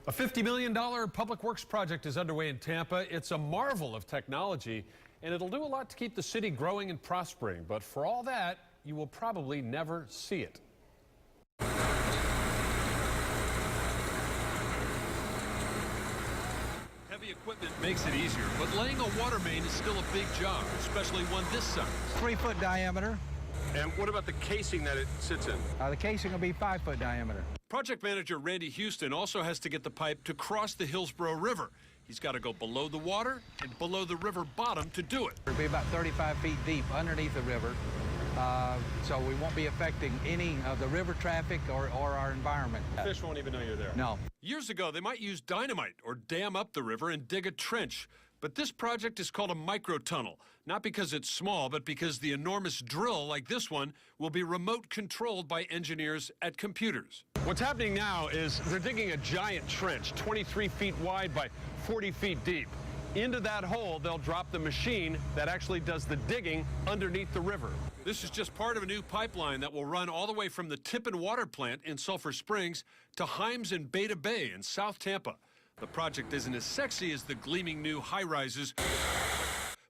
A $50 million public works project is underway in Tampa. It's a marvel of technology, and it'll do a lot to keep the city growing and prospering. But for all that, you will probably never see it. Heavy equipment makes it easier, but laying a water main is still a big job, especially one this size. 3-foot diameter. And what about the casing that it sits in? The casing will be 5-foot diameter. Project manager Randy Houston also has to get the pipe to cross the Hillsborough River. He's got to go below the water and below the river bottom to do it. It'll be about 35 feet deep underneath the river, so we won't be affecting any of the river traffic or our environment. Fish won't even know you're there. No. Years ago, they might use dynamite or dam up the river and dig a trench. But this project is called a microtunnel, not because it's small, but because the enormous drill like this one will be remote controlled by engineers at computers. What's happening now is they're digging a giant trench, 23 feet wide by 40 feet deep. Into that hole, they'll drop the machine that actually does the digging underneath the river. This is just part of a new pipeline that will run all the way from the Tippin Water Plant in Sulphur Springs to Himes and Beta Bay in South Tampa. The project isn't as sexy as the gleaming new high-rises,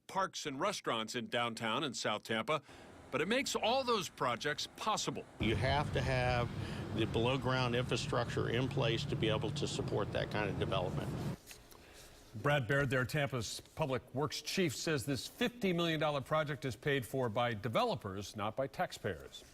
parks and restaurants in downtown and South Tampa, but it makes all those projects possible. You have to have the below-ground infrastructure in place to be able to support that kind of development. Brad Baird there, Tampa's public works chief, says this $50 million project is paid for by developers, not by taxpayers.